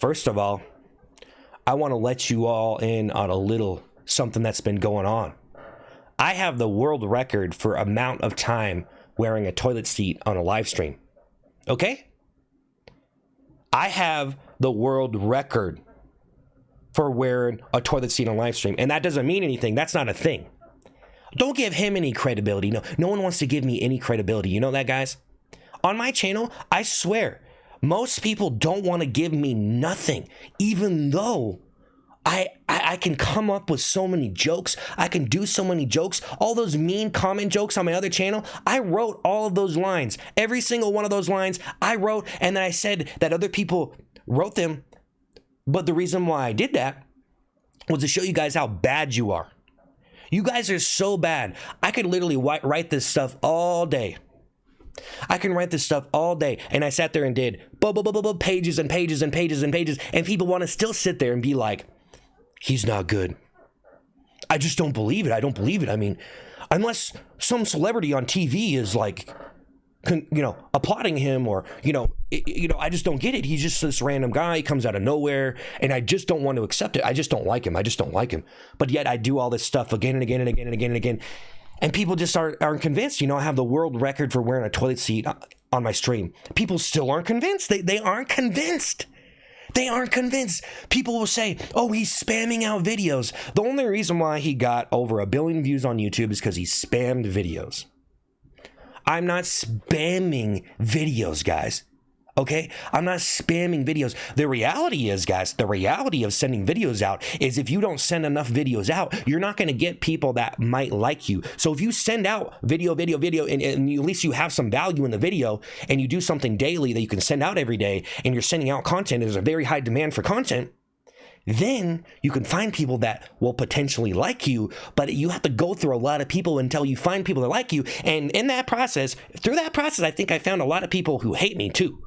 First of all, I want to let you all in on a little something that's been going on. I have the world record for amount of time wearing a toilet seat on a live stream. Okay? I have the world record for wearing a toilet seat on live stream. And that doesn't mean anything. That's not a thing. Don't give him any credibility. No one wants to give me any credibility. You know that, guys? On my channel, I swear, most people don't want to give me nothing, even though I can come up with so many jokes. I can do so many jokes. All those mean comment jokes on my other channel, I wrote all of those lines. Every single one of those lines I wrote, and then I said that other people wrote them. But the reason why I did that was to show you guys how bad you are. You guys are so bad. I could literally write this stuff all day. I can write this stuff all day. And I sat there and did pages and pages and pages and pages. And people want to still sit there and be like, he's not good. I just don't believe it. I don't believe it. I mean, unless some celebrity on TV is like, applauding him or, I just don't get it. He's just this random guy. He comes out of nowhere and I just don't want to accept it. I just don't like him. I just don't like him. But yet I do all this stuff again and again and again and again and again. And people just aren't convinced. I have the world record for wearing a toilet seat on my stream. People still aren't convinced. They aren't convinced. They aren't convinced. People will say, oh, he's spamming out videos. The only reason why he got over 1 billion views on YouTube is because he spammed videos. I'm not spamming videos, guys. Okay? I'm not spamming videos. The reality is, guys, the reality of sending videos out is if you don't send enough videos out, you're not going to get people that might like you. So if you send out video, and at least you have some value in the video, and you do something daily that you can send out every day, and you're sending out content, and there's a very high demand for content, then you can find people that will potentially like you, but you have to go through a lot of people until you find people that like you. And through that process, I think I found a lot of people who hate me too,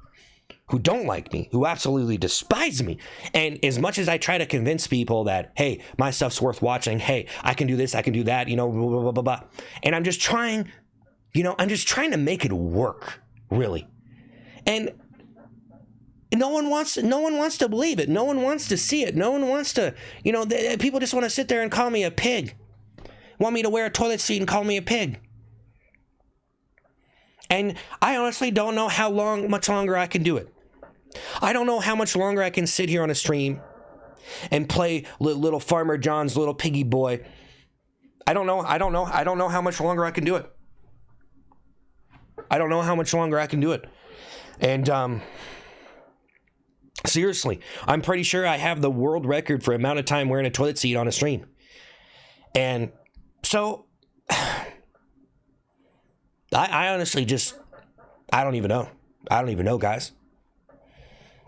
who don't like me, who absolutely despise me. And as much as I try to convince people that, hey, my stuff's worth watching, hey, I can do this, I can do that, blah, blah, blah, blah, blah. And I'm just trying to make it work, really. And no one wants to believe it. No one wants to see it. No one wants to, people just want to sit there and call me a pig. Want me to wear a toilet seat and call me a pig. And I honestly don't know much longer I can do it. I don't know how much longer I can sit here on a stream and play little Farmer John's little piggy boy. I don't know how much longer I can do it. I don't know how much longer I can do it. And, seriously, I'm pretty sure I have the world record for amount of time wearing a toilet seat on a stream. And so, I honestly I don't even know. I don't even know, guys.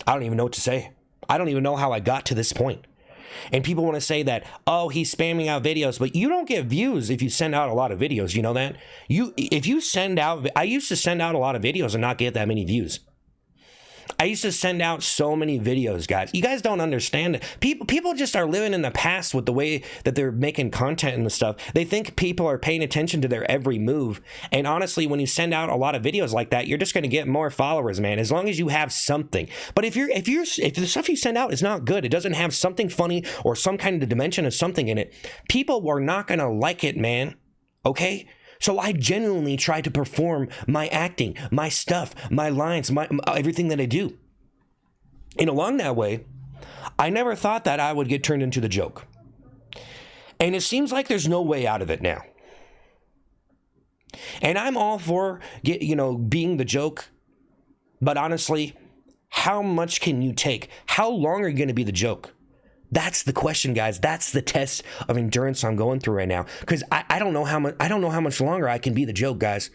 I don't even know what to say. I don't even know how I got to this point. And people want to say that, oh, he's spamming out videos, but you don't get views if you send out a lot of videos. You know that? I used to send out a lot of videos and not get that many views. I used to send out so many videos, guys. You guys don't understand it. People just are living in the past with the way that they're making content and the stuff. They think people are paying attention to their every move. And honestly, when you send out a lot of videos like that, you're just going to get more followers, man, as long as you have something. But if the stuff you send out is not good, it doesn't have something funny or some kind of dimension of something in it, people are not going to like it, man. Okay? So I genuinely try to perform my acting, my stuff, my lines, my everything that I do. And along that way, I never thought that I would get turned into the joke. And it seems like there's no way out of it now. And I'm all for being the joke. But honestly, how much can you take? How long are you going to be the joke? That's the question, guys. That's the test of endurance I'm going through right now. Because I don't know how much longer I can be the joke, guys.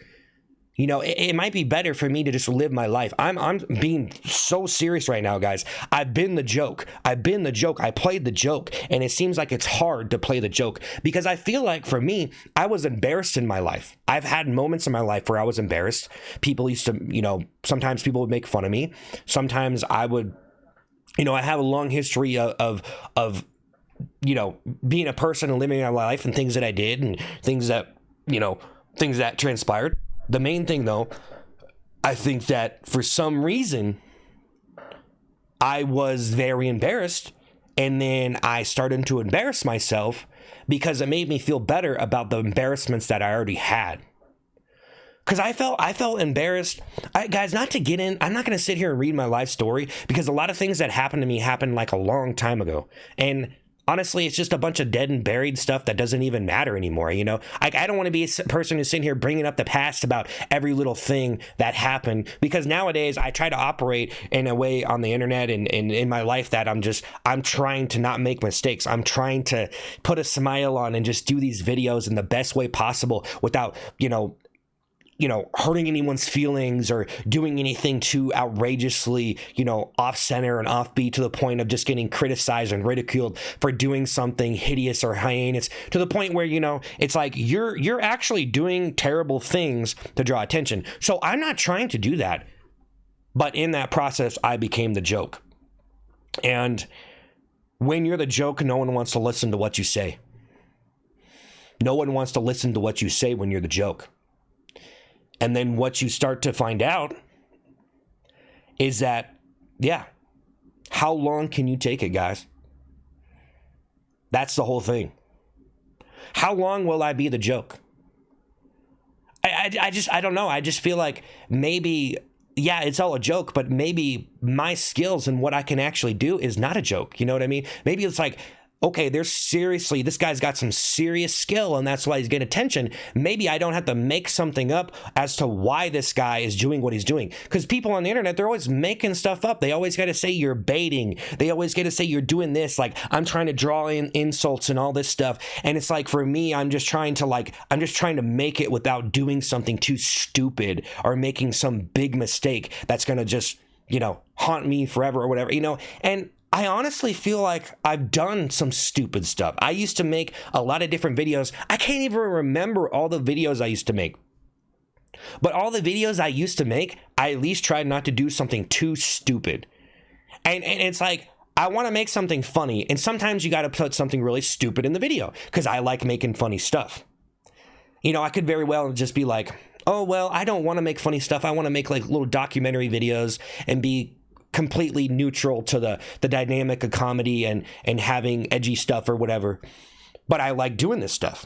It might be better for me to just live my life. I'm being so serious right now, guys. I've been the joke. I played the joke. And it seems like it's hard to play the joke. Because I feel like, for me, I was embarrassed in my life. I've had moments in my life where I was embarrassed. People used to, sometimes people would make fun of me. Sometimes I would... I have a long history of being a person and living my life and things that I did and things that transpired. The main thing, though, I think that for some reason, I was very embarrassed, and then I started to embarrass myself because it made me feel better about the embarrassments that I already had. Because I felt embarrassed. Guys, not to get in, I'm not going to sit here and read my life story, because a lot of things that happened to me happened like a long time ago. And honestly, it's just a bunch of dead and buried stuff that doesn't even matter anymore, you know? I don't want to be a person who's sitting here bringing up the past about every little thing that happened, because nowadays I try to operate in a way on the internet and in my life that I'm trying to not make mistakes. I'm trying to put a smile on and just do these videos in the best way possible without, hurting anyone's feelings or doing anything too outrageously, off center and offbeat to the point of just getting criticized and ridiculed for doing something hideous or heinous, to the point where, it's like you're actually doing terrible things to draw attention. So I'm not trying to do that. But in that process, I became the joke. And when you're the joke, no one wants to listen to what you say. No one wants to listen to what you say when you're the joke. And then what you start to find out is that, how long can you take it, guys? That's the whole thing. How long will I be the joke? I don't know. I just feel like maybe, it's all a joke, but maybe my skills and what I can actually do is not a joke. You know what I mean? Maybe it's like, okay, this guy's got some serious skill and that's why he's getting attention. Maybe I don't have to make something up as to why this guy is doing what he's doing. Because people on the internet, they're always making stuff up. They always got to say you're baiting. They always got to say you're doing this. Like, I'm trying to draw in insults and all this stuff. And it's like, for me, I'm just trying to make it without doing something too stupid or making some big mistake that's going to just, haunt me forever or whatever, and I honestly feel like I've done some stupid stuff. I used to make a lot of different videos. I can't even remember all the videos I used to make. But all the videos I used to make, I at least tried not to do something too stupid. And it's like, I want to make something funny. And sometimes you got to put something really stupid in the video, because I like making funny stuff. I could very well just be like, oh, well, I don't want to make funny stuff. I want to make like little documentary videos and be completely neutral to the dynamic of comedy and having edgy stuff or whatever. But I like doing this stuff.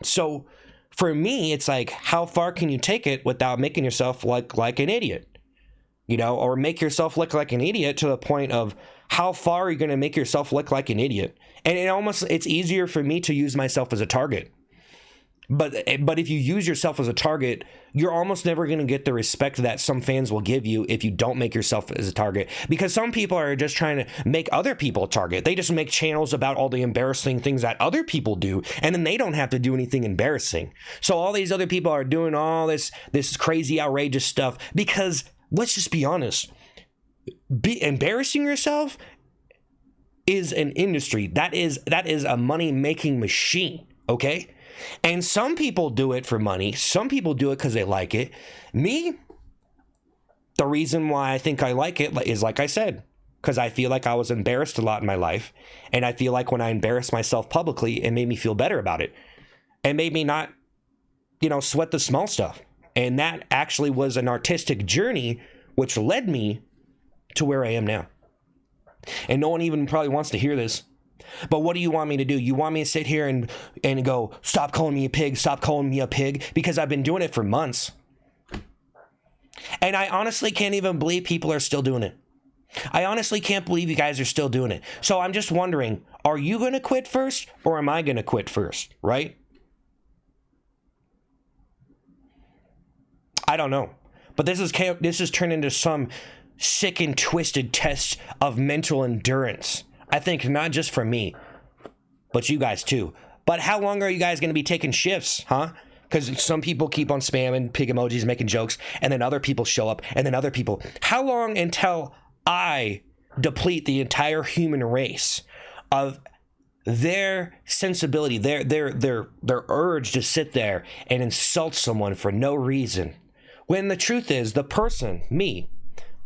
So for me, it's like, how far can you take it without making yourself like an idiot? Or make yourself look like an idiot to the point of, how far are you going to make yourself look like an idiot? And it's easier for me to use myself as a target. But if you use yourself as a target, you're almost never going to get the respect that some fans will give you if you don't make yourself as a target. Because some people are just trying to make other people a target. They just make channels about all the embarrassing things that other people do, and then they don't have to do anything embarrassing. So all these other people are doing all this crazy, outrageous stuff because, let's just be honest, embarrassing yourself is an industry. That is a money-making machine, okay? And some people do it for money. Some people do it because they like it. Me, the reason why I think I like it is, like I said, because I feel like I was embarrassed a lot in my life. And I feel like when I embarrassed myself publicly, it made me feel better about it. It made me not, sweat the small stuff. And that actually was an artistic journey, which led me to where I am now. And no one even probably wants to hear this. But what do you want me to do? You want me to sit here and go, stop calling me a pig, stop calling me a pig? Because I've been doing it for months. And I honestly can't even believe people are still doing it. I honestly can't believe you guys are still doing it. So I'm just wondering, are you going to quit first or am I going to quit first, right? I don't know. But this has turned into some sick and twisted test of mental endurance. I think not just for me, but you guys too. But how long are you guys going to be taking shifts, huh? Because some people keep on spamming pig emojis, making jokes, and then other people show up, and then other people. How long until I deplete the entire human race of their sensibility, their urge to sit there and insult someone for no reason, when the truth is the person, me,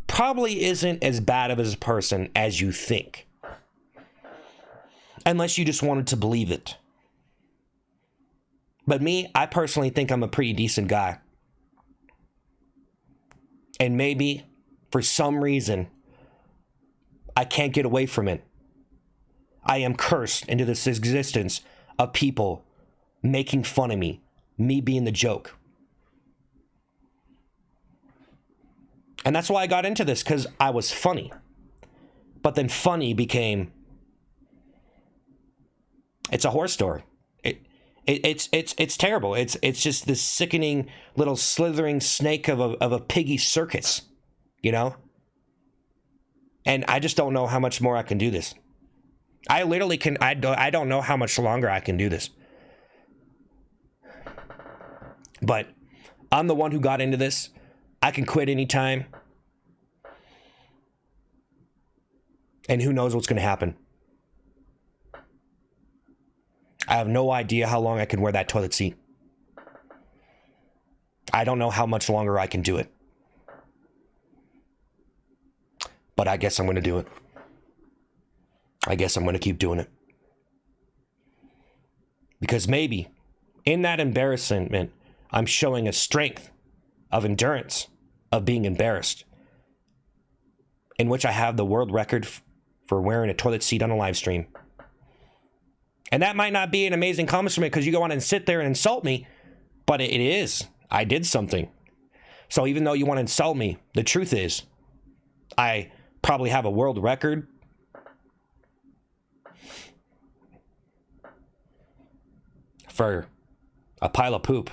probably isn't as bad of a person as you think. Unless you just wanted to believe it. But me, I personally think I'm a pretty decent guy. And maybe, for some reason, I can't get away from it. I am cursed into this existence of people making fun of me being the joke. And that's why I got into this, because I was funny. But then funny became, it's a horror story. It's terrible. It's just this sickening little slithering snake of a piggy circus, you know? And I just don't know how much more I can do this. I literally can, I don't know how much longer I can do this. But I'm the one who got into this. I can quit anytime. And who knows what's going to happen. I have no idea how long I can wear that toilet seat. I don't know how much longer I can do it. But I guess I'm going to do it. I guess I'm going to keep doing it. Because maybe in that embarrassment, I'm showing a strength of endurance of being embarrassed, in which I have the world record for wearing a toilet seat on a live stream. And that might not be an amazing accomplishment because you go on and sit there and insult me, but it is. I did something. So even though you want to insult me, the truth is, I probably have a world record for a pile of poop.